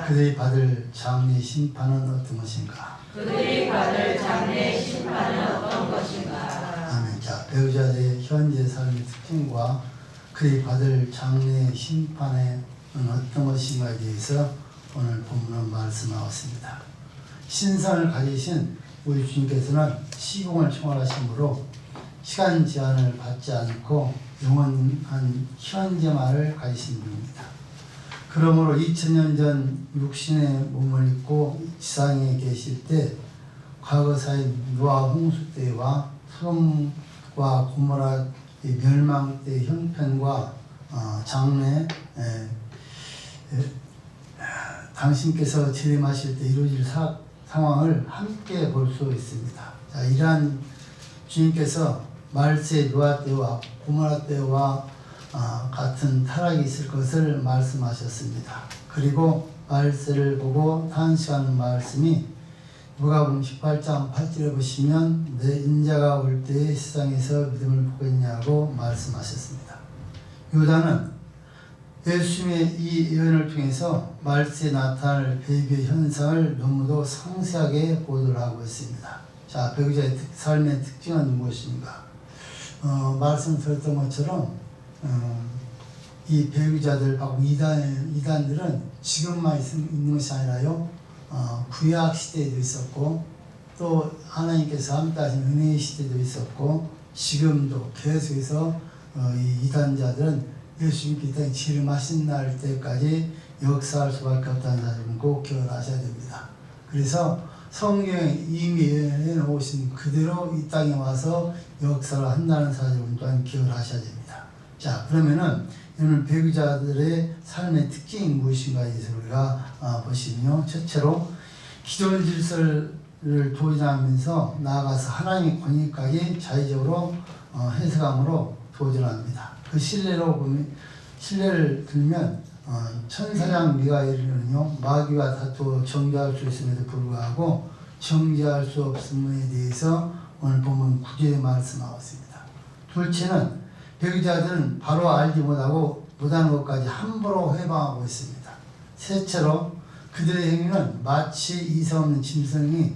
그들이 받을 장래 심판은 어떤 것인가? 그들이 받을 장래 심판은 어떤 것인가? 아멘. 자, 배우자들의 현재 삶의 특징과 그들이 받을 장래 심판은 어떤 것인가에 대해서 오늘 본문은 말씀하였습니다. 신상을 가지신 우리 주님께서는 시공을 총괄하심으로 시간 제한을 받지 않고 영원한 현재만을 가지신 분입니다. 그러므로 2000년 전 육신의 몸을 입고 지상에 계실 때 과거사의 노아 홍수 때와 소돔과 고모라의 멸망 때 형편과 장래 당신께서 재림하실 때 이루어질 상황을 함께 볼 수 있습니다. 자, 이러한 주님께서 말세 노아 때와 고모라 때와 같은 타락이 있을 것을 말씀하셨습니다. 그리고 말세를 보고 탄식하는 말씀이 누가복음 18장 8절에 보시면 내 인자가 올 때에 세상에서 믿음을 보겠냐고 말씀하셨습니다. 유다는 예수님의 이 예언을 통해서 말세에 나타날 배교의 현상을 너무도 상세하게 보도를 하고 있습니다. 자, 배교자의 삶의 특징은 무엇인가? 말씀 드렸던 것처럼 이 배교자들 하고 이단들은 지금만 있는 것이 아니라요, 구약 시대에도 있었고 또 하나님께서 함께하신 은혜의 시대도 있었고 지금도 계속해서 이 이단자들은 예수님께 이 땅에 재림하신 날 때까지 역사할 수밖에 없다는 사실은 꼭 기억하셔야 됩니다. 그래서 성경에 이미 예언해 놓으신 그대로 이 땅에 와서 역사를 한다는 사실을 또한 기억을 하셔야 됩니다. 자, 그러면은 오늘 배교자들의 삶의 특징이 무엇인가에 대해서 우리가 보시면요. 첫째로 기존 질서를 도전하면서 나아가서 하나님의 권위까지 자의적으로 해석함으로 도전합니다. 그 신뢰를 들면 천사장 미가엘은요, 마귀와 다투어 정죄할 수 있음에도 불구하고 정죄할 수 없음에 대해서 오늘 보면 9절에 말씀하고 있습니다. 둘째는 배교자들은 바로 알지 못하는 것까지 함부로 해방하고 있습니다. 셋째로 그들의 행위는 마치 이성 없는 짐승이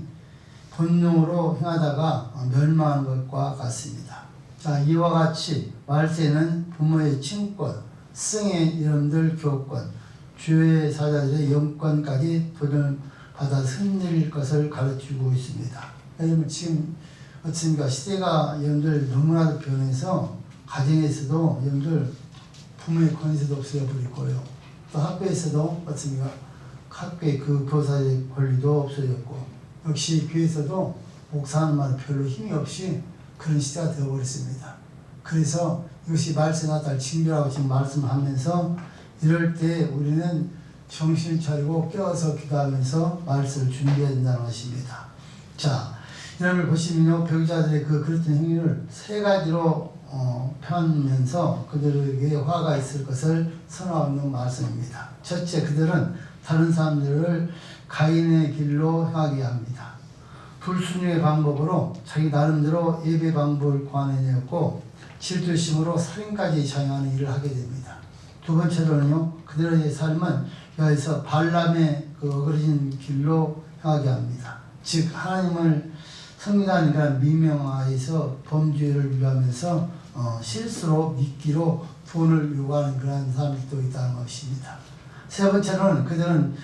본능으로 행하다가 멸망하는 것과 같습니다. 자, 이와 같이 말세는 부모의 친권, 스승의 이름들 교권, 주의 사자들의 영권까지 도전받아 흔들릴 것을 가르치고 있습니다. 왜냐하면 지금 어떻습니까? 시대가 여러분들 너무나도 변해서 가정에서도 여러분들 부모의 권위도 없어져 버리고요. 또 학교에서도 어떻습니까? 학교의 그 교사의 권리도 없어졌고, 역시 교회에서도 목사하는 말은 별로 힘이 없이 그런 시대가 되어버렸습니다. 그래서 이것이 말세 나타날 징조라고 지금 말씀하면서 이럴 때 우리는 정신을 차리고 깨어서 기도하면서 말씀을 준비해야 된다는 것입니다. 자, 이런 걸 보시면요, 배교자들의 그릇된 행위를 세 가지로 펴면서 그들에게 화가 있을 것을 선언하고 있는 말씀입니다. 첫째, 그들은 다른 사람들을 가인의 길로 향하게 합니다. 불순종의 방법으로 자기 나름대로 예배 방법을 고안해내었고 질투심으로 살인까지 자행하는 일을 하게 됩니다. 두 번째로는요, 그들의 삶은 여기서 발람의 그 어그러진 길로 향하게 합니다. 즉 하나님을 성리다는 그런 미명화해서 범죄를 위하면서 실수로 미끼로 돈을 요구하는 그런 사람들도 있다는 것입니다. 세 번째로는 그들은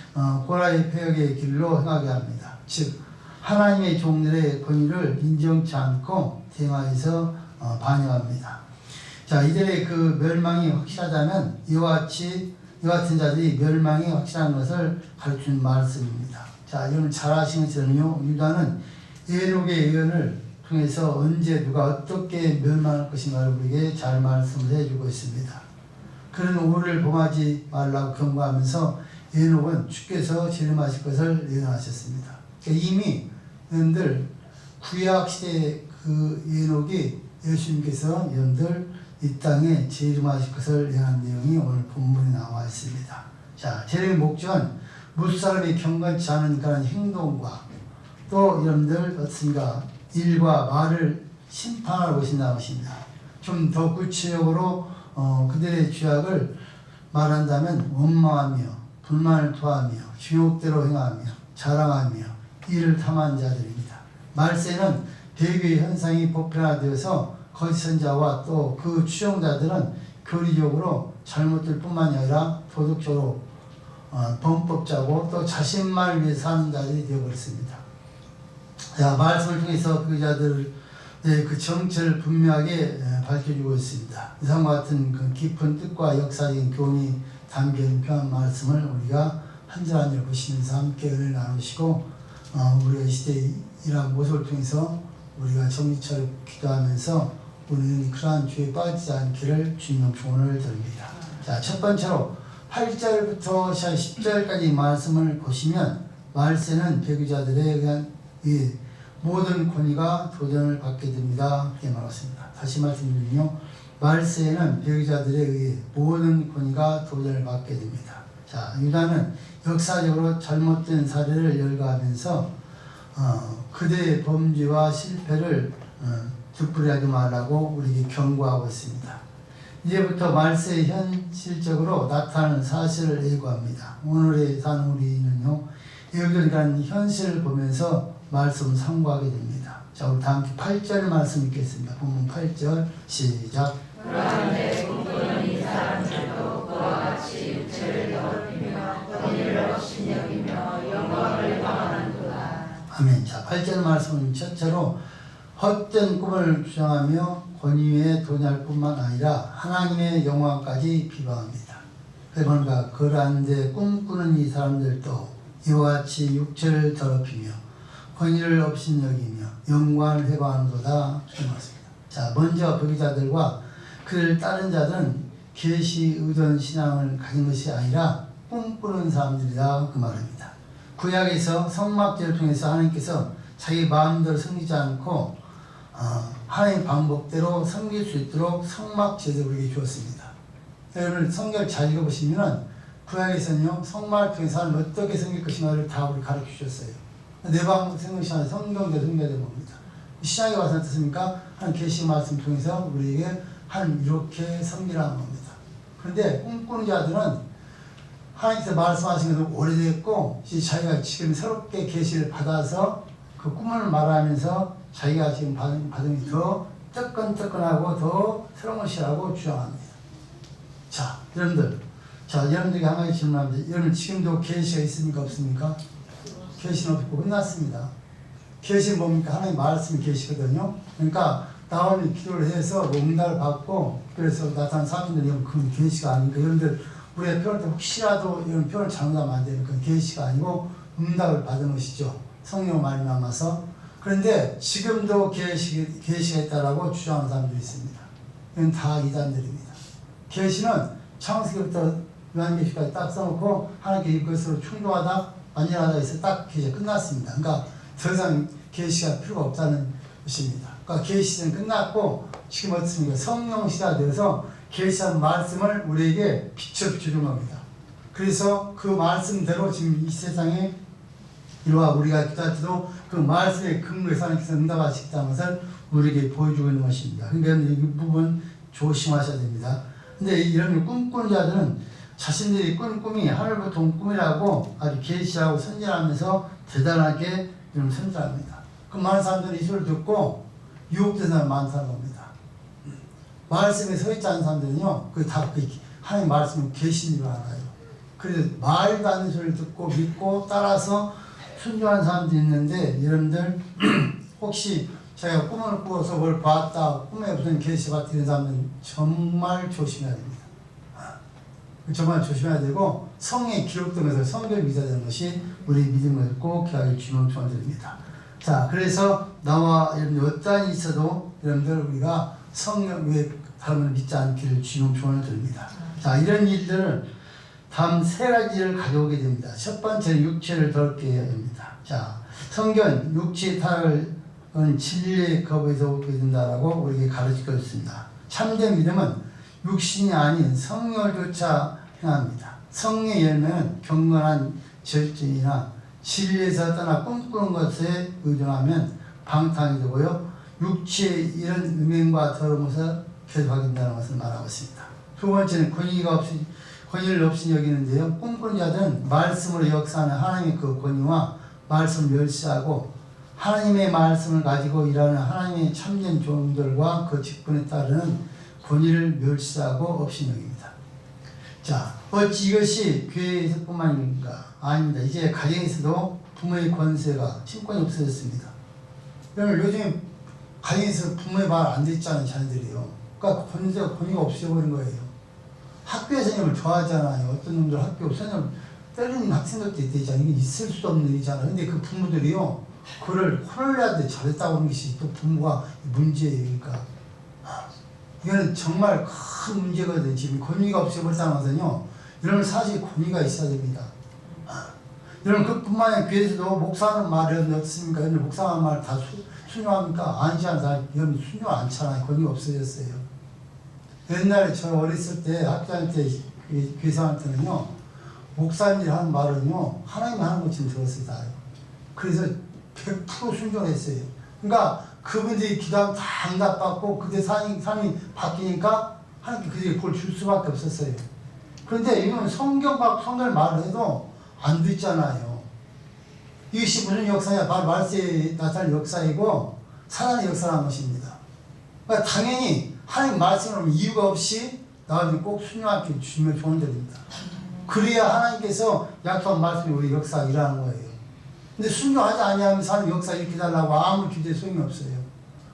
고라의 폐역의 길로 향하게 합니다. 즉 하나님의 종들의 권위를 인정치 않고 대응하여서 반영합니다. 자, 이들의 그 멸망이 확실하다면 이와 같은 자들이 멸망이 확실한 것을 가르치는 말씀입니다. 자, 여러분 잘 아시는 것처럼요, 유다는 에녹의 예언을 통해서 언제 누가 어떻게 멸망할 것인가를 우리에게 잘 말씀을 해주고 있습니다. 그런 오류를 범하지 말라고 경고하면서 에녹은 주께서 재림하실 것을 예언하셨습니다. 그러니까 이미 여러분들 구약 시대의 그 에녹이 예수님께서 여러분들 이 땅에 재림하실 것을 예언한 내용이 오늘 본문에 나와 있습니다. 자, 재림의 목적은 무사람이 경건치 않은 그런 행동과 또 여러분들 어떻습니까? 일과 말을 심판하러 오신다는 것입니다. 좀 더 구체적으로 그들의 죄악을 말한다면 원망하며 불만을 토하며 지옥대로 행하며 자랑하며 이를 탐한 자들입니다. 말세는 배교의 현상이 보편화되어서 거짓 선자와 또 그 추종자들은 교리적으로 잘못될 뿐만이 아니라 도덕적으로 범법자고 또 자신만을 위해 사는 자들이 되어버렸습니다. 자, 말씀을 통해서 그 자들의 그 정체를 분명하게 밝혀주고 있습니다. 이상과 같은 그 깊은 뜻과 역사적인 교훈이 담긴 그런 말씀을 우리가 한 절 한 절 보시면서 함께 은혜를 나누시고 우리의 시대의 이러한 모습을 통해서 우리가 정리처럼 기도하면서 우리는 그러한 죄에 빠지지 않기를 주님 소원을 드립니다. 자, 첫 번째로 8절부터 10절까지 말씀을 보시면 말세는 배교자들에 의한 이 모든 권위가 도전을 받게 됩니다. 그렇게 말했습니다. 다시 말씀드리며 말세에는 배교자들에 의해 모든 권위가 도전을 받게 됩니다. 자, 유다는 역사적으로 잘못된 사례를 열거하면서 그대의 범죄와 실패를 되풀이하지 말라고 우리에게 경고하고 있습니다. 이제부터 말세에 현실적으로 나타나는 사실을 예고합니다. 오늘에 사는 우리는요, 예고되는 현실을 보면서 말씀을 상고하게 됩니다. 자, 우리 다 함께 8절 말씀 읽겠습니다. 본문 8절 시작. 그런데 꿈꾸는 이 사람들도 그와 같이 육체를 더럽히며 권위를 업신여기며 영광을 방황한도다. 아멘. 자, 8절 말씀은 첫째로 헛된 꿈을 주장하며 권위에 도전할 뿐만 아니라 하나님의 영광까지 비방합니다. 그러니까 그러한데 꿈꾸는 이 사람들도 이와 같이 육체를 더럽히며 권위를 업신여기며 영광을 회방한도다. 자, 먼저 배교자들과 그를 따른 자들은 계시 의존 신앙을 가진 것이 아니라 꿈꾸는 사람들이다, 그 말입니다. 구약에서 성막제를 통해서 하나님께서 자기 마음대로 섬기지 않고 하나님 방법대로 섬길 수 있도록 성막제를 우리에게 주었습니다. 여러분 성경을 잘 읽어보시면 구약에서는요, 성막을 통해서 하나님 어떻게 섬길 것인가를 다 우리 가르쳐 주셨어요. 내 방법 생각시간에 성경대로 섬겨야 되는 겁니다. 시작에 와서 어떻습니까? 하나님 계시 말씀 통해서 우리에게 하나님 이렇게 섬기라는 겁니다. 그런데 꿈꾸는 자들은 하나님께서 말씀하신 것은 오래됐고 자기가 지금 새롭게 계시를 받아서 그 꿈을 말하면서 자기가 지금 받은 것이 더 뜨끈뜨끈하고 더 새로운 것이라고 주장합니다. 자, 여러분들에게 한 가지 질문합니다. 여러분 지금도 계시가 있습니까? 없습니까? 계시는 없고 끝났습니다. 계시는 뭡니까? 하나님 말씀이 계시거든요. 그러니까 나오면 기도를 해서 응답을 받고 그래서 나타난 사람들이 그건 계시가 아니니까 여러분들 우리가 표현할 때 혹시라도 이런 표현을 잘못하면 안 되는 건 계시가 아니고 응답을 받은 것이죠. 성령 말미암아서. 그런데 지금도 계시가 있다라고 주장하는 사람들이 있습니다. 이건 다 이단들입니다. 계시는 창세기부터 요한계시까지 딱 써놓고 하나님께 이것으로 충돌하다 완전하다 해서 딱 계시가 끝났습니다. 그러니까 더 이상 계시가 필요가 없다는 것입니다. 그러니까 계시는 끝났고 지금 어떻습니까? 성령 시대가 되어서 계시한 말씀을 우리에게 비춰주는 겁니다. 그래서 그 말씀대로 지금 이 세상에 이와 우리가 기도할 때도 그 말씀의 근거에서 하나님께서 응답하시겠다는 것을 우리에게 보여주고 있는 것입니다. 그러니까 이 부분 조심하셔야 됩니다. 근데 이런 꿈꾸는 자들은 자신들이 꾼 꿈이 하늘부터 온 꿈이라고 아주 계시하고 선전하면서 대단하게 이런 선전합니다. 그 많은 사람들이 이 소리를 듣고 유혹된 사람이 많다는 겁니다. 말씀에 서 있지 않은 사람들은요, 다 하나님 말씀을 계신 줄 알아요. 그래서 말도 안 되는 소리를 듣고 믿고 따라서 순종하는 사람들이 있는데, 여러분들 혹시 자기가 꿈을 꾸어서 뭘 봤다, 꿈에 무슨 계시가 받다 이런 사람들은 정말 조심해야 됩니다. 정말 조심해야 되고 성경에 기록된 것을 성경을 믿어야 되는 것이 우리 믿음을 꼭 기하게 주님을 축원드립니다. 자, 그래서 나와 여러분들 어떠한 일이 있어도 여러분들 우리가 성경 외에 다른 걸 믿지 않기를 주님 축원을 드립니다. 자, 이런 일들을 다음 세 가지를 가져오게 됩니다. 첫 번째는 육체를 더럽게 해야 됩니다. 자, 성경 육체의 타락은 진리의 거부에서 오게 된다라고 우리에게 가르치고 있습니다. 참된 믿음은 육신이 아닌 성령조차 행합니다. 성령의 열매는 경건한 절제이나 진리에서 떠나 꿈꾸는 것에 의존하면 방탕이 되고요. 육체의 이런 음행과 더러운 것을 계속하게 된다는 것을 말하고 있습니다. 두 번째는 권위를 없이 여기는데요. 꿈꾸는 채권자들은 말씀으로 역사하는 하나님의 그 권위와 말씀을 멸시하고 하나님의 말씀을 가지고 일하는 하나님의 참된 종들과 그 직분에 따르는 권위를 멸시하고 없이 여깁니다. 자, 어찌 이것이 교회에서뿐만인가? 아닙니다. 이제 가정에서도 부모의 권세가 친권이 없어졌습니다. 여러분 요즘 가정에서 부모의 말 안 듣잖아요, 자녀들이요. 그러니까 권위가 없어져버린 거예요. 학교에 선생님을 좋아하잖아요. 어떤 놈들 학교 선생님을 때리는 학생들도 있잖아요. 이게 있을 수 없는 일이잖아요. 근데 그 부모들이요, 그걸 혼을 내야 돼. 잘했다고 하는 것이 또 부모가 문제예요. 그러니까 이거는 정말 큰 문제거든요. 지금 권위가 없어버렸다는 것은요, 여러분 사실 권위가 있어야 됩니다. 여러분 그뿐만 아니라 교회에서도 목사하는 말은 어떻습니까? 여러분 목사하는 말 다 순종합니까? 아니지 않아요. 여러분 순종 않잖아요. 권위가 없어졌어요. 옛날에 저 어렸을 때 학교 다닐 때 교사한테는요, 목사님이 하는 말은요, 하나님이 하는 것처럼 들었어요. 다. 그래서 100% 순종했어요. 그러니까 그분들이 기도하면 다 응답받고 그때 삶이 바뀌니까 하나님께 그들이 그걸 줄 수밖에 없었어요. 그런데 이건 성경을 말을 해도 안 듣잖아요. 이것이 무슨 역사냐? 바로 말세에 나타날 역사이고 사단의 역사라는 것입니다. 그러니까 당연히 하나님 말씀을 이유가 없이 나중에 꼭 순종하게 주시면 좋은 일입니다. 그래야 하나님께서 약속한 말씀이 우리 역사가 일하는 거예요. 근데 순종하지 아니하면 사람 역사 이렇게 달라고 아무리 기도해 소용이 없어요.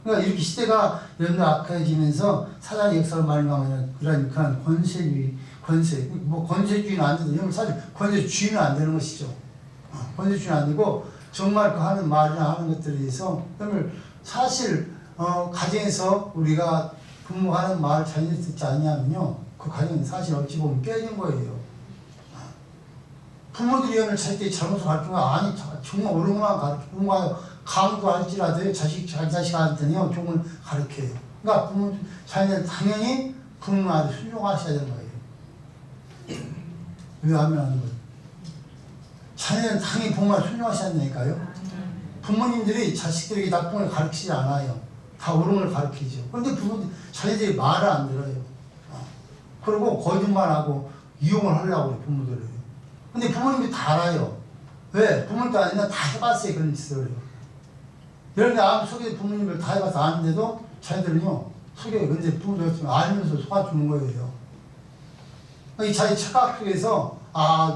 그러니까 이렇게 시대가 여러분 악해지면서 사단의 역사를 말하면 그런 권세주의는 안 되죠. 여러분 사실 권세주의는 안 되는 것이죠. 권세주의는 안 되고 정말 그 하는 말이나 하는 것들에 대해서 여러분 사실 가정에서 우리가 부모가 하는 말을 자녀들이 듣지 않냐면요, 그 가정은 사실 어찌 보면 깨진 거예요. 부모들이 오늘 자식들이 잘못을 가르치는 거 아니 정말 옳은만 가르치고 부모가 강조할지라도 자기 자식한테는요 종을 가르쳐요. 그러니까 부모 자녀는 당연히 부모 말에 순종하셔야 되는 거예요. 왜 하면 하는 거예요? 자녀는 당연히 부모 말에 순종하셔야 되니까요. 부모님들이 자식들에게 나쁜 걸 가르치지 않아요. 다 옳은 걸 가르치죠. 그런데 자녀들이 말을 안 들어요. 그리고 거짓말하고 이용을 하려고 해요, 부모들을. 근데 부모님이 다 알아요. 왜? 부모님도 아니나 다 해봤어요, 그런 짓을. 여러분이 아무 속에 부모님을 다 해봐서 아는데도 자녀들은요, 속여요. 근데 부모들 알면서 속아주는 거예요. 이 자기 착각 속에서,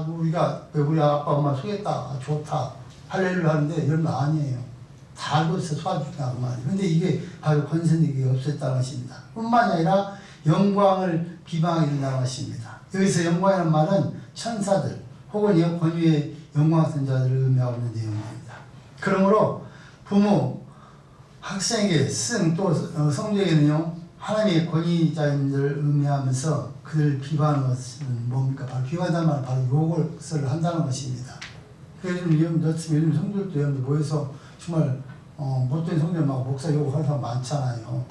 우리가 우리 아빠 엄마 속였다, 좋다, 할렐루야 하는데, 여러분 아니에요. 다 알고 있어 속아주냐고 말이에요. 근데 이게 바로 권세력이 없었다는 것입니다. 뿐만 아니라 영광을 비방하게 된다는 것입니다. 여기서 영광이라는 말은 천사들 혹은 권위의 영광스러운 자들을 의미하고 있는 내용입니다. 그러므로 부모, 학생에게 또 성도에게는요, 하나님의 권위자임들을 의미하면서 그들을 비방하는 것은 뭡니까? 바로 비방한다는 말은 바로 욕을 한다는 것입니다. 그래서 요즘 성도들도 여러분들 모여서 정말 못된 성도들 막 목사 욕을 하는 사람 많잖아요.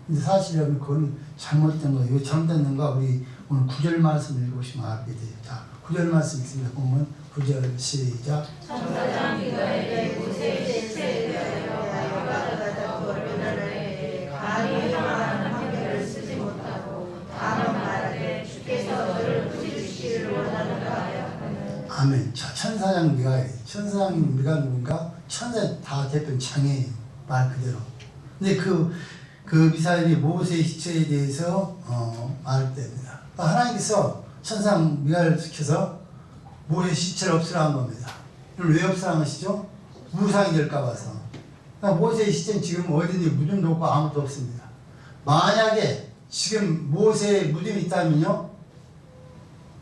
근데 사실 여러분 그건 잘못된 거예요. 왜 잘못됐는가? 우리 오늘 9절 말씀 읽어보시면 알게 돼요. 자, 9절 말씀 읽습니다. 보면 9절 시작. 천사장 미가엘의 모세의 실체에 대하여 마귀가 가졌던 권면을 감히 행하는 판결을 쓰지 못하고 다만 말하되 주께서 너를 부지시기를 원하는가 하여. 아멘. 자, 천사장 미가엘. 천사장 미가 누군가? 천사 다 대표 장애예요. 말 그대로. 근데 그 미사엘이 모세의 시체에 대해서 말할 때입니다. 하나님께서 천사장 미가엘을 시켜서 모세의 시체를 없애라는 겁니다. 왜 없애라는 것이죠? 무상이 될까 봐서. 그러니까 모세의 시체는 지금 어디든지 무덤도 없고 아무도 없습니다. 만약에 지금 모세의 무덤이 있다면요,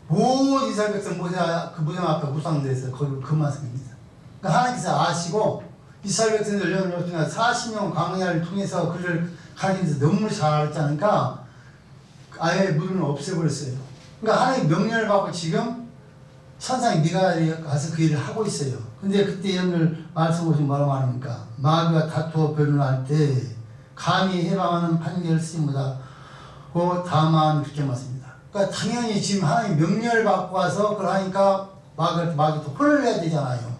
모든 이스라엘 백성 모세가 그 무덤 앞에 무상돼서 거기 그 말씀입니다. 그러니까 하나님께서 아시고 이스라엘 백성들 여러분 40년 광야를 통해서 그를 가르치면서 너무 잘 알았지 않으니까 아예 무덤을 없애버렸어요. 그러니까 하나님 명령을 받고 지금 천사인 미가엘이 가서 그 일을 하고 있어요. 근데 그때 여러분들 말씀 보시면 뭐라고 합니까? 마귀와 다투어 변론할 때 감히 해방하는 판결을 쓰지 못하고 다만 그렇게 말씀입니다. 그러니까 당연히 지금 하나님 명령을 받고 와서 그걸 하니까 마귀도 혼을 내야 되잖아요.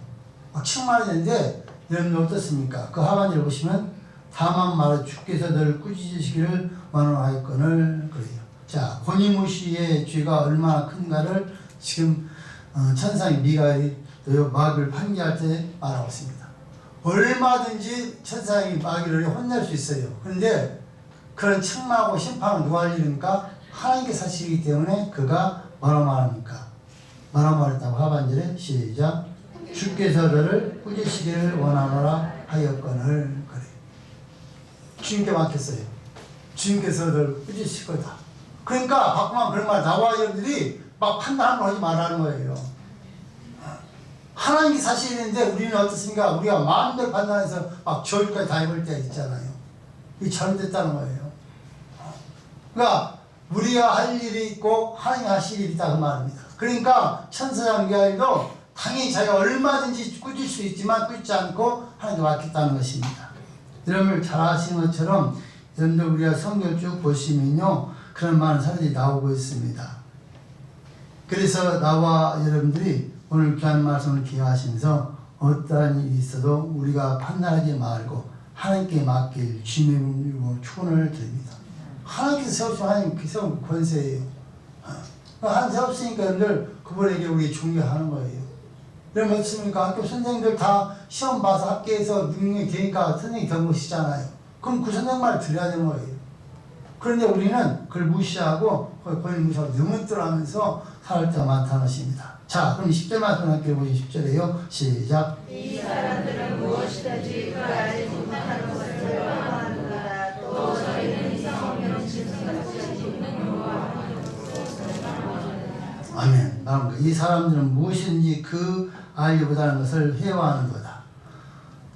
막 책망해야 되는데 여러분 어떻습니까? 그 하반절을 보시면 다만 말해 주께서 너를 꾸짖으시기를 원하였거늘 그래요. 자, 권위무시의 죄가 얼마나 큰가를 지금 천사인 미가엘이 마귀를 판결할 때 말하고 있습니다. 얼마든지 천사인 마귀를 혼낼 수 있어요. 그런데 그런 책망하고 심판은 누가 할 일입니까? 하나님께서 하시기 때문에 그가 뭐라고 말합니까? 뭐라고 말했다고 하반절에 시작. 주께서 너를 꾸짖으시기를 원하노라 하였거늘. 그래. 주님께 맡겼어요. 주님께서 너를 꾸짖으실 거다. 그러니까 바꾸만 그런 말 나와 여러분들이 막 판단 한번 하지 말라는 거예요. 하나님이 사실인데 우리는 어떻습니까? 우리가 마음대로 판단해서 막 저울까지 다 입을 때 있잖아요. 이게 잘못됐다는 거예요. 그러니까 우리가 할 일이 있고 하나님이 하실 일이 있다 그 말입니다. 그러니까 천사장 미가엘도 당연히 자기가 얼마든지 꾸짖을 수 있지만 꾸짖지 않고 하나님께 맡겼다는 것입니다. 여러분들 잘 아시는 것처럼 여러분들 우리가 성경을 쭉 보시면요 그런 많은 사람들이 나오고 있습니다. 그래서 나와 여러분들이 오늘 귀한 말씀을 기억하시면서 어떠한 일이 있어도 우리가 판단하지 말고 하나님께 맡길 주님을 축원을 드립니다. 하나님께서 세우신 하나님 세운 권세예요. 하나님 세웠으니까 여러분들 그분에게 우리 존경하는 거예요. 여러분 어떻습니까? 학교 선생님들 다 시험 봐서 학교에서 능력이 되니까 선생님이 된 것이잖아요. 그럼 그 선생님 말을 들어야 되는 거예요. 그런데 우리는 그걸 무시하고 본인 무시하고 능언들하면서 살 때가 많다는 것입니다. 자, 그럼 10절 말씀 함께 보시 10절에요. 시작. 이 사람들은 무엇이든지 그 알지 못하는 것을 원하는구나. 또 저희는 이상하면 짐승같이 짚는 용어와 아멘. 이 사람들은 무엇인지 그 알지 못하는 것을 회화하는 거다.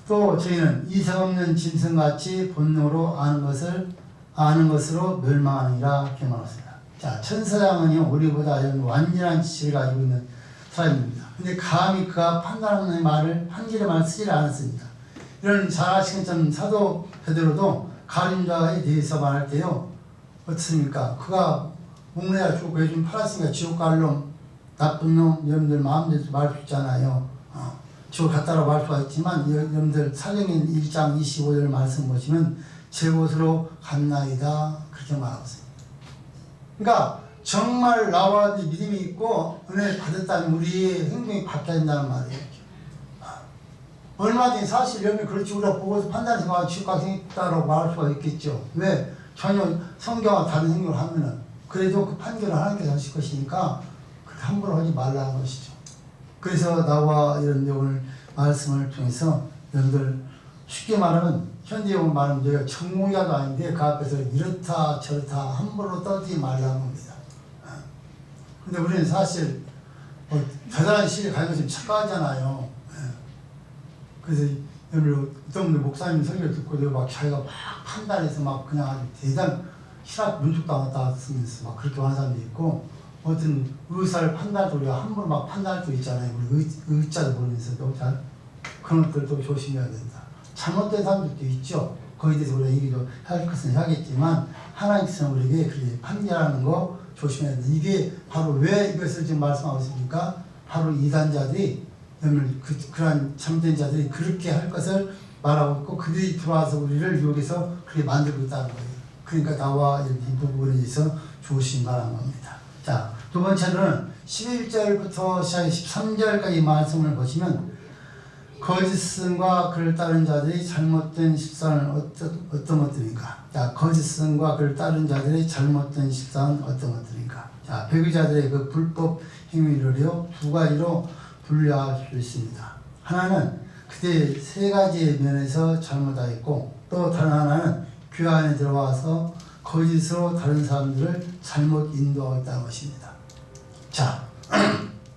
또 저희는 이성 없는 짐승같이 본능으로 아는 것으로 멸망하느니라 이렇게 말했습니다. 자, 천사장은요 우리보다 완전한 지식을 가지고 있는 사람입니다. 근데 감히 그가 판단하는 말을 한 길의 말을 쓰지 않았습니다. 이런 잘 아시는 점 사도 베드로도 가룟 자에 대해서 말할 때요 어떻습니까? 그가 목내야 죽고 요즘 팔았으니까 지옥 갈 놈, 나쁜 놈, 여러분들 마음대로 말할 수 있잖아요. 지옥 갔다라고 말 수가 있지만 여러분들 사도행전 1장 25절 말씀 보시면 제 곳으로 갔나이다 그렇게 말하고 있습니다. 그러니까 정말 나와 믿음이 있고 은혜를 받았다면 우리의 행동이 바뀌어야 된다는 말이에요. 얼마든지 사실 여러분이 그렇지 우리가 보고서 판단해서 지옥 가게 생겼다라고 말할 수가 있겠죠. 왜? 전혀 성경과 다른 행동을 하면은 그래도 그 판결을 하나님께서 하실 것이니까 그렇게 함부로 하지 말라는 것이죠. 그래서 나와 여러분들 오늘 말씀을 통해서 여러분들 쉽게 말하면 현대용으로 말하면 저희가 전공의가도 아닌데 그 앞에서 이렇다 저렇다 함부로 떠들지 말라는 겁니다. 근데 우리는 사실 대단한 시를 가지고 있으면 착각하잖아요. 그래서 여러분 어떤 분들 목사님 설교 듣고 막 자기가 막 판단해서 막 그냥 아주 대단 실학 문축당했다 쓰면서 막 그렇게 하는 사람도 있고 어떤 의사를 판단도 우리가 함부로 막 판단할 수 있잖아요. 우리 의자도 보면서도 잘 그런 것들도 조심해야 된다. 잘못된 사람들도 있죠. 거기에 대해서 우리가 얘기도 할 것은 하겠지만 하나님께서는 우리에게 그렇게 판결하는 거 조심해야 된다. 이게 바로 왜 이것을 지금 말씀하고 있습니까? 바로 이단자들이 그러한 잘못된 자들이 그렇게 할 것을 말하고 있고 그들이 들어와서 우리를 유혹해서 그렇게 만들고 있다는 거예요. 그러니까 나와 이 부분에 대해서 조심하라는 겁니다. 자, 두 번째로는 11절부터 시작해 13절까지 말씀을 보시면 거짓성과 그를 따른 자들이 잘못된 실상은 어떤 것들인가? 자, 거짓성과 그를 따른 자들의 잘못된 실상은 어떤 것들인가? 자, 배교자들의 그 불법 행위를요 두 가지로 분류할 수 있습니다. 하나는 그때 세 가지의 면에서 잘못하였고 또 다른 하나는 교회 안에 들어와서 거짓으로 다른 사람들을 잘못 인도하고 있다는 것입니다. 자,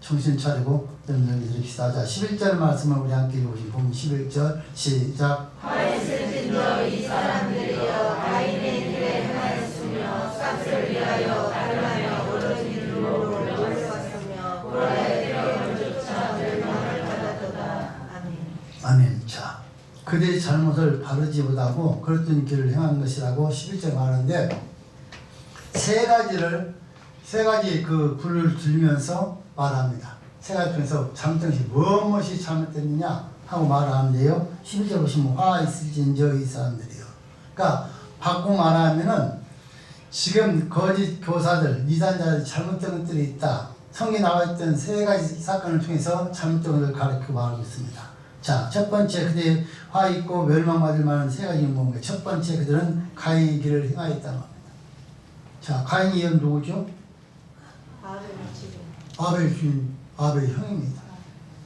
정신 차리고 여러분들 들읍시다. 자, 11절 말씀을 우리 함께 보시면 11절 시작. 하였을진저 이 사람들이여 가인의 길에 행하였으며 싹을 위하여 따르며 오로지 일로 올라왔으며 고라의 대령조차 멸망을 받았도다. 아멘. 아멘. 자, 그들이 잘못을 바르지 못하고 그렇던 길을 행하는 것이라고 11절 말하는데 세 가지 그 불을 들면서 말합니다. 세 가지 중에서 잘못된 것이 무엇이 잘못됐느냐 하고 말하는데요. 11절 보시면 화 있을진저 이 사람들이요. 그러니까 바꾸고 말하면은 지금 거짓 교사들, 이단자들이 잘못된 것들이 있다. 성경에 나와 있던 세 가지 사건을 통해서 잘못된 것을 가르치고 말하고 있습니다. 자, 첫 번째 그들의 화 있고 멸망받을 만한 세 가지는 뭔가? 첫 번째 그들은 가인의 길을 행하였다는 겁니다. 자, 가인이 이건 누구죠? 아벨 주인, 아벨의 형입니다.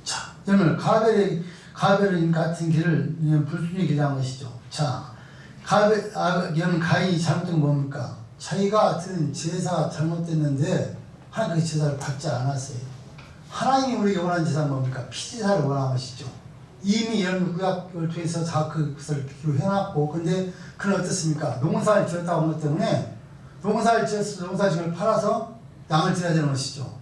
자, 여러분 가벨 같은 길을 불순히 길한 것이죠. 자, 여러분 가인이 잘못된 건 뭡니까? 자기가 드린 제사가 잘못됐는데 하나님 그 제사를 받지 않았어요. 하나님이 우리에게 원하는 제사는 뭡니까? 피제사를 원하는 것이죠. 이미 여러분 구약을 통해서 다 그것을 해놨고, 근데 그는 어떻습니까? 농사를 지었다고 하는 것 때문에 농사를 지어서 농사지을 팔아서 양을 드려야 되는 것이죠.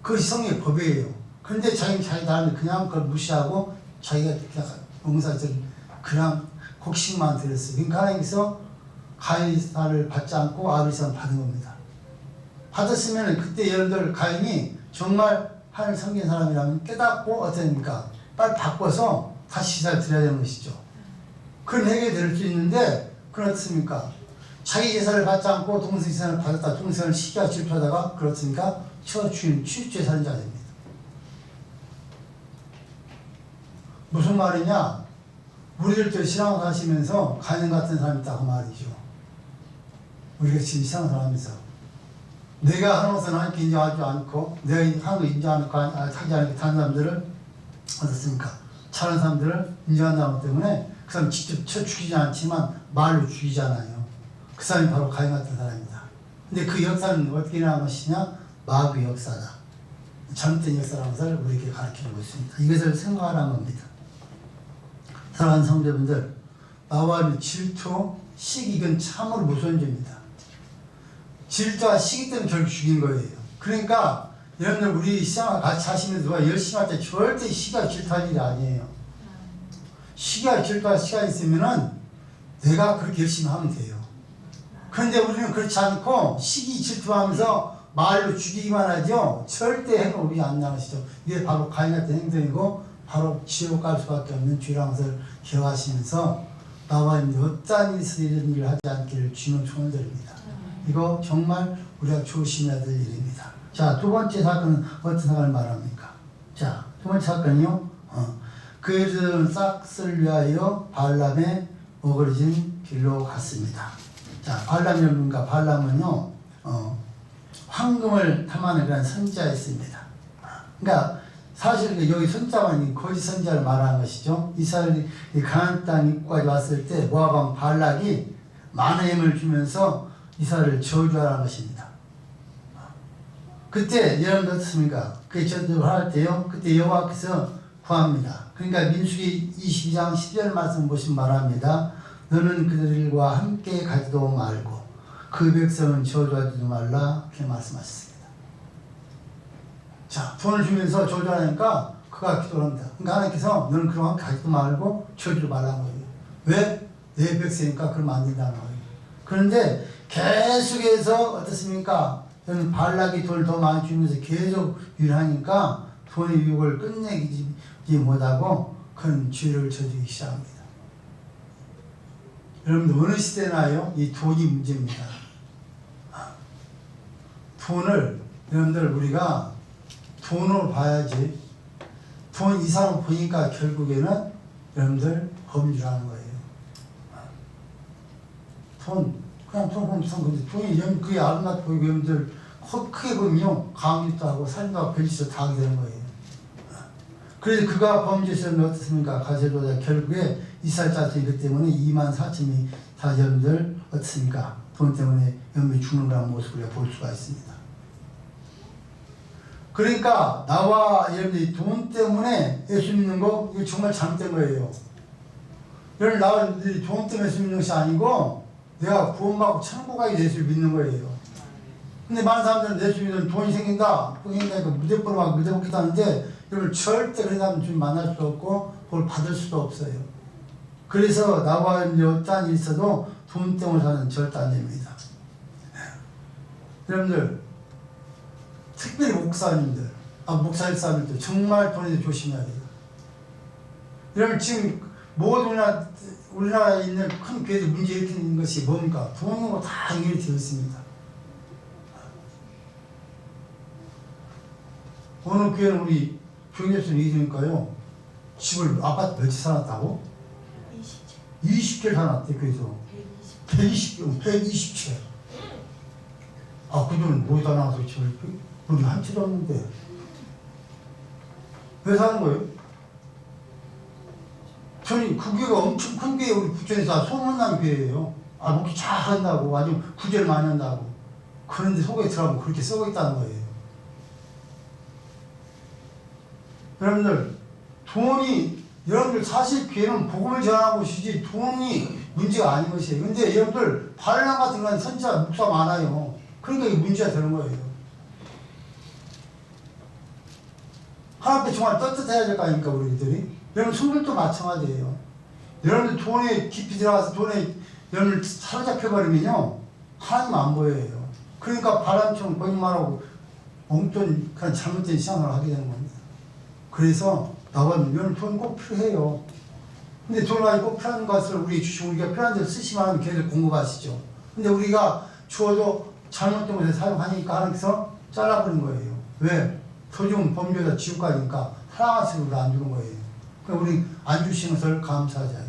그것이 성경의 법이에요. 그런데 자기 나름대로 그냥 그걸 무시하고 자기가 그냥 농사지을 그냥 곡식만 드렸어요. 그러니까 하나님께서 가인사를 받지 않고 아벨사를 받은 겁니다. 받았으면 그때 여러분들 가인이 정말 하나님 섬긴 사람이라면 깨닫고 어떻습니까? 빨리 바꿔서 다시 제사를 드려야 되는 것이죠. 그런 해결될 수 있는데 그건 어떻습니까? 자기 제사를 받지 않고 동생 제사를 받았다. 동생을 시기와 질투하다가 그렇습니까? 처주인 취죄 살인자 됩니다. 무슨 말이냐? 우리들도 신앙을 하시면서 가인 같은 사람이 있다고 말이죠. 우리가 지금 신앙을 하면서 내가 하는 것은 하나님께 인정하지 않고 내가 하는 거 인정 않고 하지 않고 다른 사람들을 어떻습니까? 다른 사람들을 인정한다는 것 때문에 그 사람 직접 쳐 죽이지 않지만 말로 죽이잖아요. 그 사람이 바로 가인 같은 사람입니다. 근데 그 역사는 어떻게 일어난 것이냐? 마귀의 역사다. 잘못된 역사라는 것을 우리에게 가르쳐주고 있습니다. 이것을 생각하라는 겁니다. 사랑하는 성도분들, 마귀의 질투, 시기, 이건 참으로 무서운 죄입니다. 질투와 시기 때문에 결국 죽인 거예요. 그러니까 여러분들 우리 시장을 같이 하시면서 누가 열심히 할 때 절대 시기와 질투할 일이 아니에요. 시기와 질투할 시간이 있으면은 내가 그렇게 열심히 하면 돼요. 그런데 우리는 그렇지 않고 시기 질투하면서 말로 죽이기만 하죠. 절대 해결이 안 나가시죠. 이게 바로 가인 같은 행동이고 바로 지옥 갈 수밖에 없는 죄라는 것을 기억하시면서 나와 있는 어떠한 이런 일을 하지 않기를 주님은 총원드립니다. 이거 정말 우리가 조심해야 될 일입니다. 자, 두 번째 사건은 어떤 사건을 말합니까? 자, 두 번째 사건이요. 그들은 싹스를 위하여 발람의 어그러진 길로 갔습니다. 자, 발람이 뭔가? 발람은요, 황금을 탐하는 그런 선지자였습니다. 그러니까 사실 여기 선자만 거짓 선자를 말하는 것이죠. 이스라엘이 가나안 땅 입구까지 왔을 때 모압 왕 발락이 많은 힘을 주면서 이스라엘을 저주하라는 것입니다. 그때 여러분 어떻습니까? 그 저주를 할 때요. 그때 여호와께서 구합니다. 그러니까 민수기 22장 10절 말씀 보시면 말합니다. 너는 그들과 함께 가지도 말고 그 백성은 저주하지도 말라 이렇게 말씀하셨습니다. 자, 돈을 주면서 저주하니까 그가 기도를 합니다. 그러니까 하나님께서 너는 그와 함께 가지도 말고 저주를 말라는 거예요. 왜? 내 백성이니까 그러면 안 된다는 거예요. 그런데 계속해서 어떻습니까? 저는 발락이 돈을 더 많이 주면서 계속 일하니까 돈의 유혹을 끝내지 못하고 큰 죄를 저지르기 시작합니다. 여러분들 어느 시대나요? 이 돈이 문제입니다. 돈을 여러분들 우리가 돈으로 봐야지 돈 이상을 보니까 결국에는 여러분들 범죄라는 거예요. 그냥 돈 보면 근데 돈이 그게 아름답게 보이고 여러분들 크게 보면요 강요도 하고 살인도 하고 별짓도 다 하게 되는 거예요. 그래서 그가 범죄했으면 어떻습니까? 가세로다 결국에 이스라엘 자손이기 때문에 24,000명이 다 여러분들 어떻습니까? 돈 때문에 연명이 죽는 그런 모습을 우리가 볼 수가 있습니다. 그러니까 나와 여러분들이 돈 때문에 예수 믿는 거 이거 정말 잘못된 거예요. 여러분 나와 돈 때문에 예수 믿는 것이 아니고 내가 구원받고 천국 가게 예수를 믿는 거예요. 근데 많은 사람들은 예수 믿으면 돈이 생긴다. 돈이 생기니까 무대뽀로 무대 먹기도 하는데 여러분 절대 그런 사람 주님 만날 수도 없고 그걸 받을 수도 없어요. 그래서 나와 어떠한 일이 있어도 돈 때문에 사는 절대 안 됩니다. 여러분들 특별히 목사님들, 목사님 사람들도 정말 돈에 조심해야 돼요. 여러분 지금 모든 우리나라에 있는 큰 교회들 문제 일으키는 것이 뭡니까? 돈으로 다 연결이 되어 있습니다. 어느 교회는 우리 교육에서는 얘기하니까요. 집을 아파트 몇채 사놨다고? 20채 사놨대, 그래서. 120채. 아, 그들은 뭐다 나와서 집을, 우리 한 채도 없는데. 왜 사는 거예요? 저는 그 교회가 엄청 큰 교회, 우리 부천에서 소문난 교회예요. 아, 목이 잘 한다고, 아주 구제를 많이 한다고. 그런데 속에 들어가면 그렇게 썩어 있다는 거예요. 여러분들, 여러분들 사실 교회는 복음을 전하는 것이지 돈이 문제가 아닌 것이에요. 근데 여러분들, 반란 같은 건 선지자, 목사 많아요. 그러니까 이게 문제가 되는 거예요. 하나님 앞에 정말 떳떳해야 될 거 아닙니까, 우리들이? 여러분, 성들도 마찬가지예요. 여러분들 돈에 깊이 들어가서 돈에 여러분을 사로잡혀버리면요, 하나님 안 보여요. 그러니까 바람처럼 거짓말하고 엉뚱한 그런 잘못된 신앙을 하게 되는 겁니다. 그래서 나가면 여러분 돈 꼭 필요해요. 근데 돈을 가지고 꼭 필요한 것을 우리 주시고 우리가 필요한 대로 쓰시면 하면 계속 공급하시죠. 근데 우리가 주어도 잘못된 것에 사용하니까 하나님께서 잘라버린 거예요. 왜? 소중한 범죄자 지옥 가니까 사랑하시고 우리 안 주는 거예요. 그러니까 우리 안 주시는 것을 감사하자 돼요.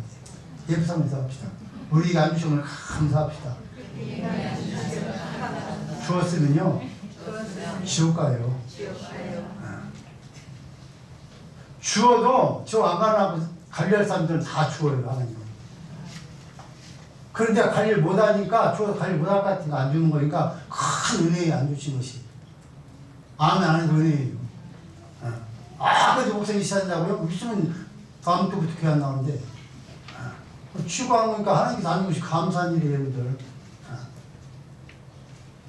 예쁘상에서 합시다. 우리가 안 주시는 걸 감사합시다. 주었으면요 지옥 가요. 주어도 저 안 가려고 관리할 사람들은 다 주어요, 하나님. 그런데 관리를 못하니까 주어도 관리 못할 것 같으니까 안 주는 거니까 큰 은혜에 안 주신 것이. 아멘 안 해도 은혜예요. 그래도 목사님 시한다고요? 있으면 다음 주부터 교회 안 나오는데. 취고한 거니까 하나님께서 안 주신 것이 감사한 일이에요, 여러분들.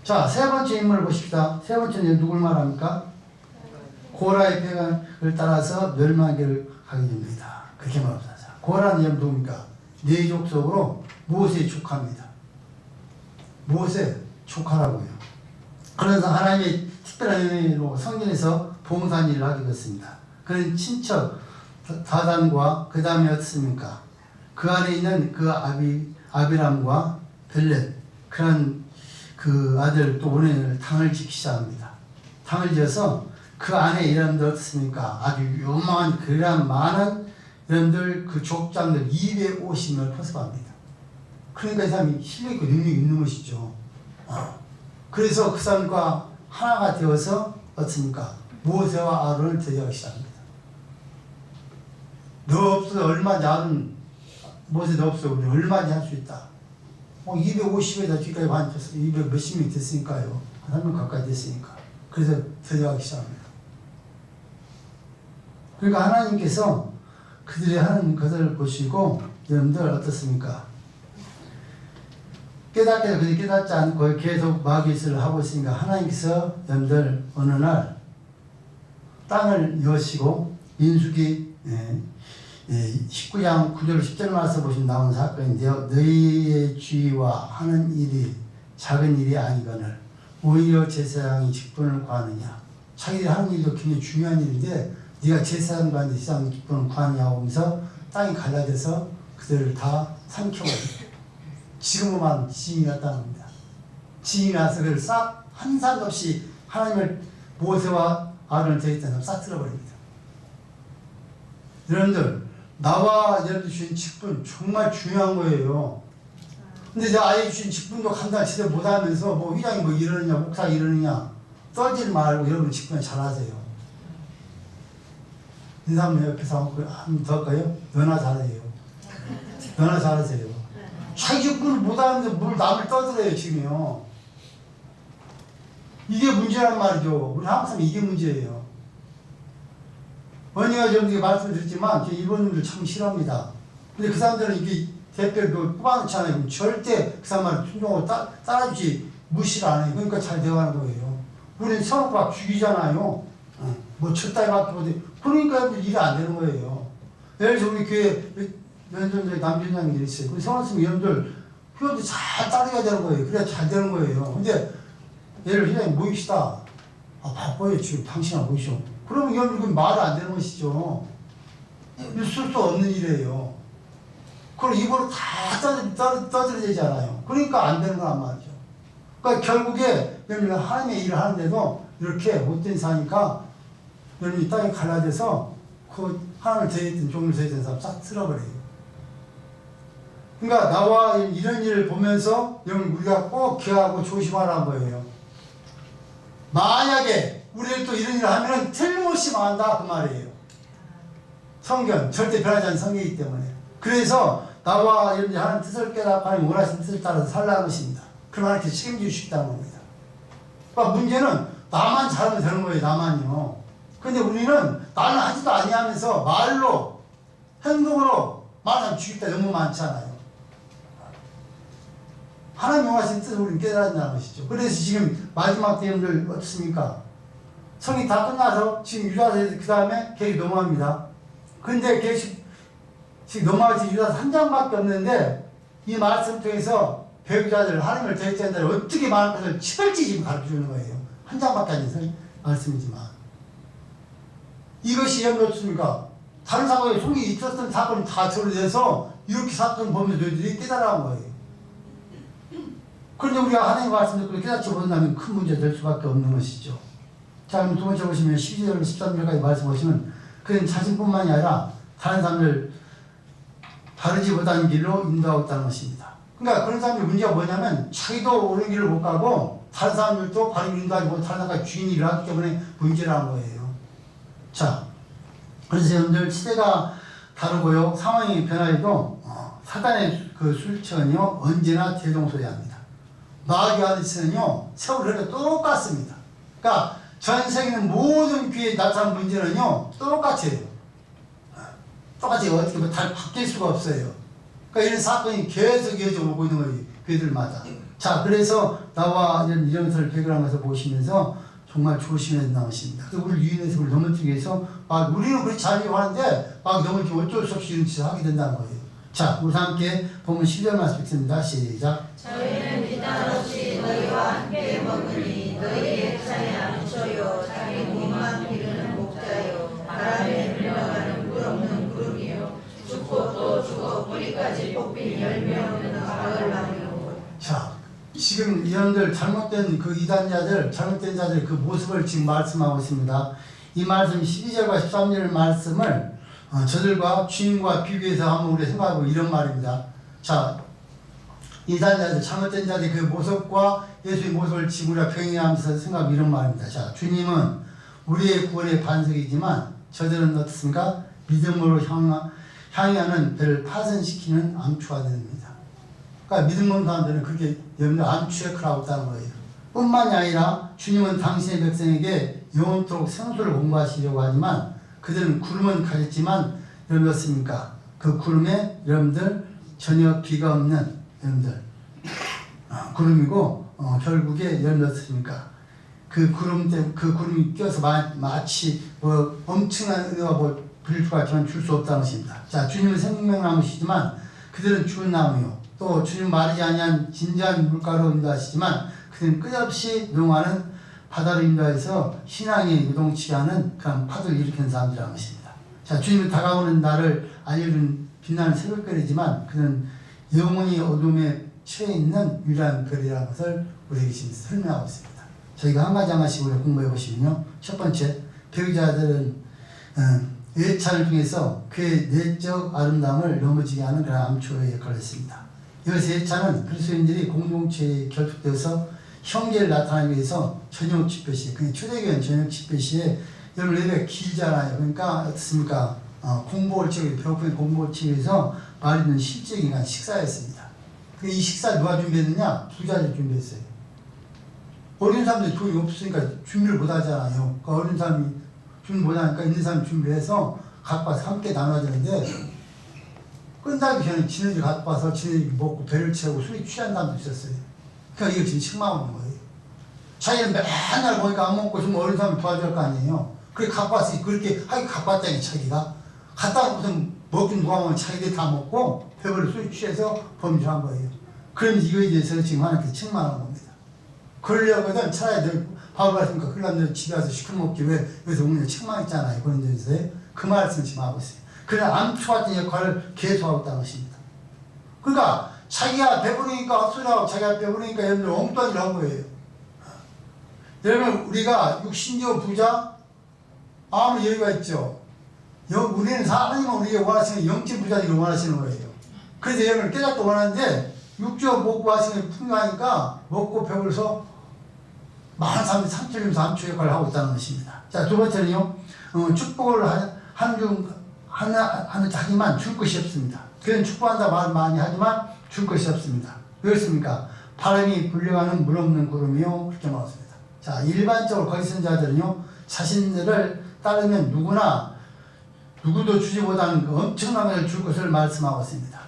자, 세 번째 인물을 보십시다. 세 번째는 누굴 말합니까? 고라의 폐간을 따라서 멸망하기를 가게 됩니다. 그렇게 말합니다. 고라는 이름 누굽니까? 네 족속으로 모세의 조카입니다. 모세 조카라고요. 그래서 하나님의 특별한 은혜로 성전에서 봉사한 일을 하게 됐습니다. 그는 친척 다단과 그 다음에 어떻습니까? 그 안에 있는 그 아비람과 벨렛 그런 그 아들 또 오네를 당을 짓기 시작합니다. 당을 지어서 그 안에 여러분들 어떻습니까? 아주 요망한 그런 많은 여러분들 그 족장들 250명을 포섭합니다. 그러니까 이 사람이 실력 있고 능력이 있는 것이죠. 그래서 그 사람과 하나가 되어서 어떻습니까? 모세와 아론을 대적하기 시작합니다. 너 없어도 얼마든지 아론 모세 너 없어 우리 얼마든지 할 수 있다. 250에다 뒤까지 반쳤어. 200 몇십 명이 됐으니까요. 한 3명 가까이 됐으니까. 그래서 대적하기 시작합니다. 그러니까 하나님께서 그들이 하는 것을 보시고 여러분들 어떻습니까? 깨닫게 그들이 깨닫지 않고 계속 마귀짓을 하고 있으니까 하나님께서 여러분들 어느 날 땅을 여시고 민수기 19장 9절 10절 말씀 보시면 나온 사건인데요. 너희의 주의와 하는 일이 작은 일이 아니거늘 오히려 제사장이 직분을 구하느냐. 자기들이 하는 일도 굉장히 중요한 일인데 네가 제사장과 제사장 직분을 구하느냐고 하면서 땅이 갈라져서 그들을 다 삼켜버립니다. 지금만 지인이 났다는 겁니다. 지인이 나서 그를 싹 한 사람 없이 하나님을 모세와 아론을 대했던 사람 싹 틀어버립니다. 여러분들 나와 여러분들 주신 직분 정말 중요한 거예요. 근데 제가 아예 주신 직분도 감당 제대로 못하면서 뭐 회장이 뭐 이러느냐 목사 이러느냐 떨지 말고 여러분 직분을 잘하세요. 인사님 옆에서 한번 더 할까요? 너나 잘해요. 너나 잘하세요. 자기 직분을 못하는데 뭘 남을 떠들어요 지금요. 이게 문제란 말이죠. 우리 한국 사람 이게 문제예요. 언니가 여러분들께 말씀드렸지만 저 일본인들 참 싫어합니다. 근데 그 사람들은 이게 대표를 뽑아놓잖아요. 그럼 절대 그 사람을 순종하고 따라주지 무시를 안 해요. 그러니까 잘 되어가는 거예요. 우리는 서로 막 죽이잖아요. 뭐 쳤다이 막히고 그러니까 일이 안 되는 거예요. 예를 들어 우리 교회 면전에 남편장님이 있어요. 그 성화스님 여러분들 회원들 잘 따라야 되는 거예요. 그래야 잘 되는 거예요. 근데 예를 들어 회장님 모입시다. 아 바빠요 지금 당신 안 모이셔. 그러면 여러분 말이 안 되는 것이죠. 있을 수 없는 일이에요. 그럼 입으로 다 떠들어야 되잖아요. 그러니까 안 되는 거란 말이죠. 그러니까 결국에 여러분 하나님의 일을 하는데도 이렇게 못된 사니까 여러분이 땅에 갈라져서 그 하나님을 대했던 종을 대했던 사람 싹 쓸어버려요. 그러니까 나와 이런 일을 보면서 여러분 우리가 꼭 기억하고 조심하라는 거예요. 만약에 우리를 또 이런 일을 하면 틀림없이 망한다 그 말이에요. 성경 절대 변하지 않는 성경이기 때문에. 그래서 나와 이런 하나님 뜻을 깨닫고 하나님 원하시는 뜻을 따라서 살라는 것입니다. 그럼 하나님께 책임지고 싶다는 겁니다. 그러니까 문제는 나만 잘하면 되는 거예요. 나만요. 근데 우리는 나는 하지도 아니하면서 말로 행동으로 말하면 죽일 때 너무 많잖아요. 하나님 원하시는 뜻을 우리는 깨달아야 한다는 것이죠. 그래서 지금 마지막 때문들 어떻습니까? 성이 다 끝나서 지금 유다서 그 다음에 계획이 넘어갑니다. 근데 계획이 지금 넘어가지 유다서 한 장밖에 없는데 이 말씀 통해서 배우자들 하나님을 대했자들 어떻게 말할 것을 치열지 지금 가르쳐주는 거예요. 한 장밖에 안 돼서 말씀이지만 이것이 어떻습니까? 다른 사건에 속이 있었던 사건이 다 처리돼서 이렇게 사건 보면서 너희들이 깨달아온 거예요. 그런데 우리가 하나님의 말씀 듣고 깨닫지 못한다면 큰 문제 될 수밖에 없는 것이죠. 자, 그럼 두 번째 보시면 12절, 13절까지 말씀 보시면 그는 자신뿐만이 아니라 다른 사람들 바르지 못한 길로 인도하고 있다는 것입니다. 그러니까 그런 사람의 문제가 뭐냐면 자기도 옳은 길을 못 가고 다른 사람들도 바른 길을 인도하지 못하고 다른 사람과 주인 일을 하기 때문에 문제라는 거예요. 자, 그래서 여러분들 시대가 다르고요. 상황이 변화해도 사단의 그 술천이요 언제나 대동소이합니다. 마귀와 하늘은요 세월을 흘려 똑같습니다. 그러니까 전 세계는 모든 교회에 나타난 문제는요 똑같아요. 똑같이 어떻게 뭐 다 바뀔 수가 없어요. 그러니까 이런 사건이 계속 이어져 오고 있는 거예요. 교회들마다. 자, 그래서 나와 이런 것을 배경하면서 보시면서 정말 조심해야 된다는 것입니다. 그래서 우리 유인해서 우리 넘어뜨리기 위해서 막 우리는 그렇게 잘 하는데 막 넘어뜨리면 어쩔 수 없이 이런 짓을 하게 된다는 거예요. 자, 우리 함께 보면 10절 말씀 읽습니다. 시작. 저희는 비단 없이 너희와 함께 먹으니 너희의 찬양 저요 자기 몸만 기르는 목자요 바람에 흘러가는 물 없는 구름이요 죽고 또 죽어 뿌리까지 뽑힌 열매 없는 가을나무요. 자, 지금 이런들 잘못된 그 이단자들 잘못된 자들 그 모습을 지금 말씀하고 있습니다. 이 말씀 12절과 13절 말씀을 저들과 주인과 비교해서 한번 우리 생각하고 이런 말입니다. 자, 이단자들 잘못된 자들의 그 모습과 예수의 모습을 지금 우리가 병행하면서 생각하고 이런 말입니다. 자, 주님은 우리의 구원의 반석이지만 저들은 어떻습니까? 믿음으로 향하는 배를 파손시키는 암초가 됩니다. 그러니까 믿음 없는 사람들은 그렇게 여러분들 암초 역할을 하고 있다는 거예요. 뿐만이 아니라 주님은 당신의 백성에게 영원토록 생수를 공부하시려고 하지만 그들은 구름은 가졌지만 여러분 어떻습니까? 그 구름에 여러분들 전혀 비가 없는 여러분들 구름이고 결국에 여러분 어떻습니까? 그 구름 때문에 그 구름이 껴서 마치 뭐 엄청난 은혜가 뭐 빌 것 같지만 줄 수 없다는 것입니다. 자, 주님은 생명나무시지만 그들은 죽은 나무요. 또 주님 마르지 아니한 진지한 물가로 인도하시지만 그들은 끝없이 노동하는 바다로 인도해서 신앙에 요동치게 하는 그런 파도를 일으키는 사람들이라는 것입니다. 자, 주님은 다가오는 날을 알려준 빛나는 새벽별이지만 그는 영원히 어둠에 처해 있는 유일한 별이라는 것을 우리에게 지금 설명하고 있습니다. 저희가 한 가지 한 가지씩 우리 공부해 보시면요. 첫 번째, 배우자들은 예찬을 통해서 그의 내적 아름다움을 넘어지게 하는 그런 암초의 역할을 했습니다. 이것의 예찬은 그리스도인들이 공동체에 결속되어서 형제를 나타내기 위해서 저녁 집회 시에, 그 초대교회는 저녁 집회 시에 여러분 예배가 길잖아요. 그러니까 어떻습니까? 공복을 치기, 배고픈 공복을 치기 위해서 마리는 실제인 식사였습니다. 이 식사 누가 준비했느냐? 부자들이 준비했어요. 어린 사람들이 돈이 없으니까 준비를 못 하잖아요. 그러니까 어린 사람이 준비 못 하니까 있는 사람이 준비해서 갖고 와서 함께 나눠주는데 끝나기 전에 지네들이 갖고 와서 지네들이 먹고 배를 채우고 술이 취한 사람도 있었어요. 그러니까 이거 지금 책망하는 거예요. 자기는 맨날 보니까 안 먹고 좀 어린 사람이 도와줄 거 아니에요. 그래 갖고 왔으니 그렇게 하기 갖고 왔다니 자기가 갖다 놓고선 먹긴 누가 먹으면 자기들이 다 먹고 배부르 술이 취해서 범죄한 거예요. 그러면서 이거에 대해서 지금 하나님께 책망하는 겁니다. 그러려거든 차라리 너 밥을 갔으니까 그러려면 너 집에 와서 시켜먹지 왜 여기서 먹는 책망했잖아요. 그런 데서 그 말씀을 지금 하고 있어요. 그냥 암초 같은 역할을 계속하고 있다는 것입니다. 그러니까 자기가 배부르니까 헛소리하고 자기가 배부르니까 여러분들 엉뚱한 일을 한 거예요. 여러분 우리가 육신적 부자 아무 여유가 있죠. 우리는 하나님은 우리에게 원하시는 영적 부자들을 원하시는 거예요. 그래서 여러분을 깨닫고 원하는데 육조 먹고 하시는 게 풍요하니까 먹고 배불러서 많은 사람들이 상처리면서 암초 역할을 하고 있다는 것입니다. 자, 두 번째는요. 축복을 하는 자기만 줄 것이 없습니다. 그는 축복한다 말 많이 하지만 줄 것이 없습니다. 왜 그렇습니까? 바람이 불려가는 물 없는 구름이요. 그렇게 나왔습니다. 자, 일반적으로 거기 쓴 자들은요. 자신들을 따르면 누구도 주지 못하는 그 엄청난 것을 줄 것을 말씀하고 있습니다.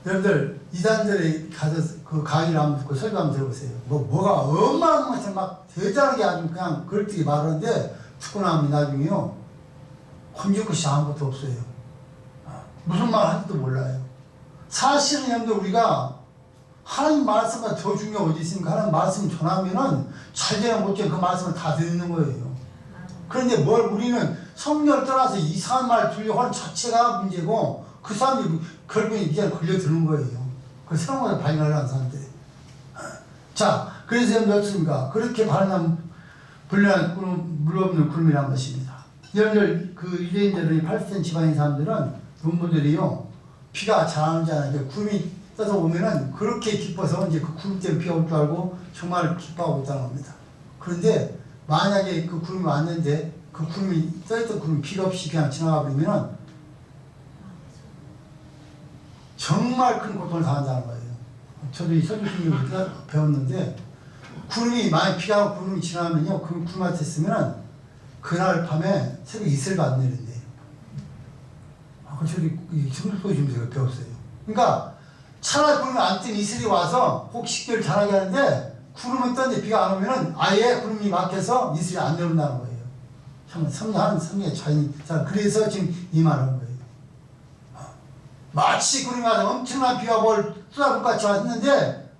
여러분들 이단들이 가서 그 강의를 한번 듣고 설교 한번 들어보세요. 뭐가 어마어마하게 막 대단하게 아주 그냥 그럴듯이 말하는데 듣고 나면 나중에요. 건질 것이 아무것도 없어요. 무슨 말 하는지도 몰라요. 사실은 여러분들 우리가 하나님 말씀보다 더 중요한 어디 있습니까? 하나님 말씀 전하면은 잘되나 못되나 그 말씀을 다 듣는 거예요. 그런데 우리는 성령을 떠나서 이상한 말을 들려고 하는 자체가 문제고 그 사람이 결국에 이제 걸려드는 거예요. 그 새로운 것을 발견하려는 사람들이. 자, 그래서 여러분 어떻습니까? 그렇게 불려한 물 없는 구름이라는 것입니다. 여러분들 그 유대인들은 팔레스타인 지방의 사람들은 농부들이요 비가 잘 안 오지 않아요. 구름이 떠서 오면은 그렇게 기뻐서 이제 그 구름 때문에 비가 올 줄 알고 정말 기뻐하고 있다는 겁니다. 그런데 만약에 그 구름이 왔는데 그 구름이 떠있던 구름이 비가 없이 그냥 지나가 버리면은 정말 큰 고통을 당한다는 거예요. 저도 이 설교수님을 배웠는데 만약 비가 오고 구름이 지나가면요 그 구름한테 있으면은 그날 밤에 새벽 이슬도 안 내린대요. 저도 성도소 주면서 배웠어요. 그러니까 차라리 구름이 안 뜬 이슬이 와서 혹 식별을 잘하게 하는데 구름은 떴는데 비가 안 오면은 아예 구름이 막혀서 이슬이 안 내린다는 거예요. 참 성령의 차이. 자, 그래서 지금 이 말을 하는 거예요. 마치 구름이 와서 엄청난 비가 쏟아붓고 같이 왔는데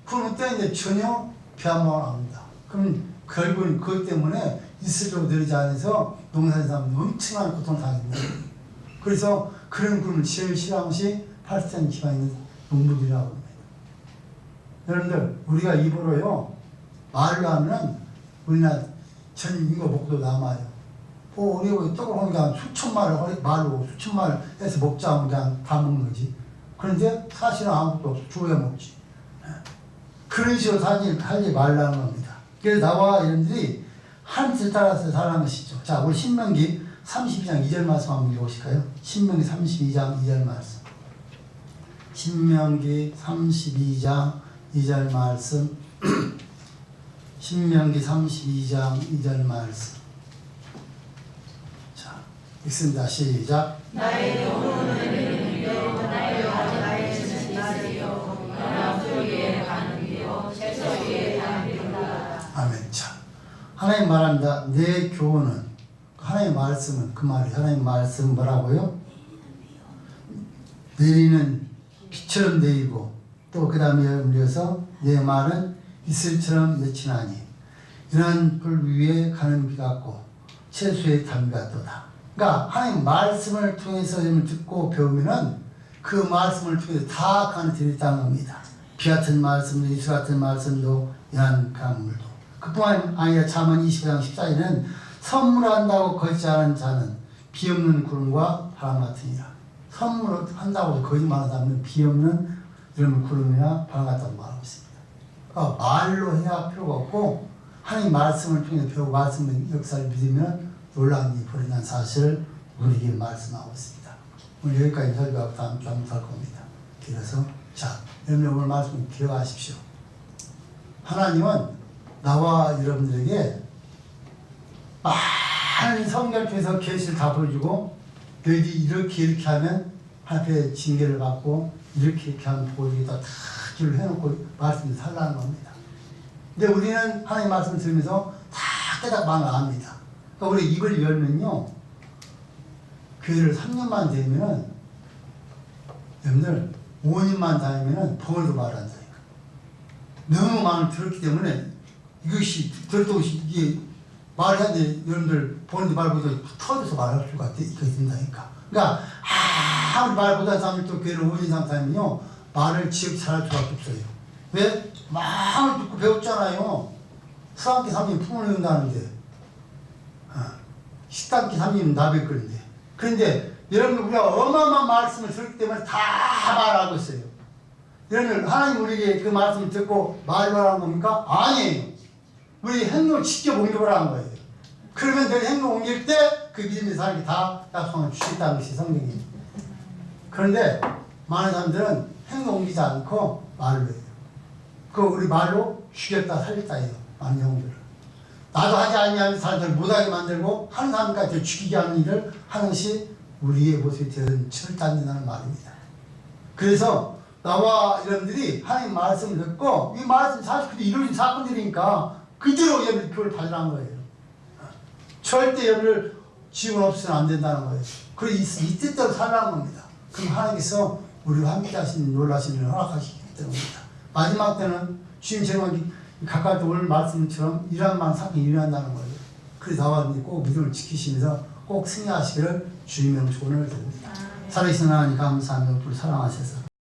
구름은 떴는데 전혀 비 한 방울 안 옵니다. 그럼 결국은 그것 때문에 이슬로 내리지 않아서 농사짓는 사람은 엄청난 고통을 당합니다. 그래서 그런 구름을 제일 싫어하는 것이 팔레스타인 지방에 있는 농부들이라고 합니다. 여러분들 우리가 입으로요 말로 하면 우리나라 전 인구 복도 남아요. 우리 떡을 하니까 수천 말로 수천 말 해서 먹자 하면 그냥 다 먹는 거지. 그런데 사실은 아무것도 없어. 주어야 먹지. 그런 식으로 하지 말라는 겁니다. 그래서 나와 여러분들이 하나님을 따라서 살아가는 것이죠. 자, 우리 신명기 32장 2절 말씀 한번 읽어보실까요? 신명기 32장 2절 말씀. 신명기 32장 2절 말씀. 신명기 32장 2절 말씀. 자, 읽습니다. 시작. 나의 영혼은 믿어 나의 나의 지시하리요 연합 위에 가는 길이요 채소 위에 가는 길이다. 아멘. 자, 하나님 말합니다. 내 교훈은 하나님 말씀은 그 말이 하나님 말씀 뭐라고요? 내리는 비처럼 내리고 또 그 다음에 이어서 내 말은 이슬처럼 맺히나니 이런 불 위에 가는 비 같고 채소의 담비 같도다. 그러니까 하나님 말씀을 통해서 듣고 배우면은 그 말씀을 통해서 다 가는 길이 있다는 겁니다. 비 같은 말씀도 이슬 같은 말씀도 이한 강물도. 그뿐만 아니라 잠언 25장 14절에는 선물한다고 거짓하는 자는 비 없는 구름과 바람 같으니라. 선물한다고 거짓말하는 사람은 비 없는 이런 구름이나 바람 같다고 말하고 있습니다. 그러니까 말로 해야 필요가 없고 하나님 말씀을 통해 배우고 말씀의 역사를 믿으면 놀라운 일이 벌어진다는 사실을 우리에게 말씀하고 있습니다. 오늘 여기까지 설교하고 다음 주 한번 할 겁니다. 그래서 자, 여러분 오늘 말씀 기억하십시오. 하나님은 나와 여러분들에게 많은 성경을 통해서 계시를 다 보여주고 너희들이 이렇게 하면 하나님의 징계를 받고 이렇게 하면 보여주겠다 다 길을 해놓고 말씀을 살라는 겁니다. 근데 우리는 하나님 말씀을 들으면서 다 깨닫고 마음을 압니다. 그러니까 우리 입을 열면요 교회를 3년만 되면은 여러분들 5년만 다니면은 벙어리도 말을 한다니까. 너무 마음을 들었기 때문에 이것이 들었다고 이게 말이 안 돼. 여러분들 보는데 말보다 터져서 말할 수가 있다니까. 그러니까 아무리 말 못하는 사람이 또 교회를 5년 이상 다니면요 말을 지역 잘할 수밖에 없어요. 왜? 마음을 듣고 배웠잖아요. 사람께 3년 품을 내는다는데 10단끼 3님 나쁠 건데. 그런데 여러분 우리가 어마어마한 말씀을 들었기 때문에 다 말하고 있어요. 여러분 하나님 우리에게 그 말씀을 듣고 말하는 겁니까? 아니에요. 우리 행동을 직접 옮겨보라는 거예요. 그러면 늘 행동 옮길 때 그 믿음의 사람이 다 약속을 주겠다는 것이 성경이에요. 그런데 많은 사람들은 행동 옮기지 않고 말로 해요. 그 우리 말로 죽였다 살렸다 해요. 많은 경우들은. 나도 하지 아니하는 사람들을 못하게 만들고 하는 사람까지 죽이게 하는 일을 하는 것이 우리의 모습이 되는 절단이라는 말입니다. 그래서 나와 여러분들이 하나님 말씀을 듣고 이 말씀 사실 그대로 이루어진 사건들이니까 그대로 여러분들 교를 받으라는 거예요. 절대 여러분을 지옥은 없으면 안 된다는 거예요. 그리고 이 뜻대로 살라는 겁니다. 그럼 하나님께서 우리와 함께 하시는 놀라신 일을 허락하시기 때문입니다. 마지막 때는 주님처럼 가까이 오늘 말씀처럼 이러한 사건이 일어난다는 거예요. 그래서 나와 꼭 믿음을 지키시면서 꼭 승리하시기를 주님의 조언을 드립니다. 살아계신 하나님 감사하며 우리 사랑하셔서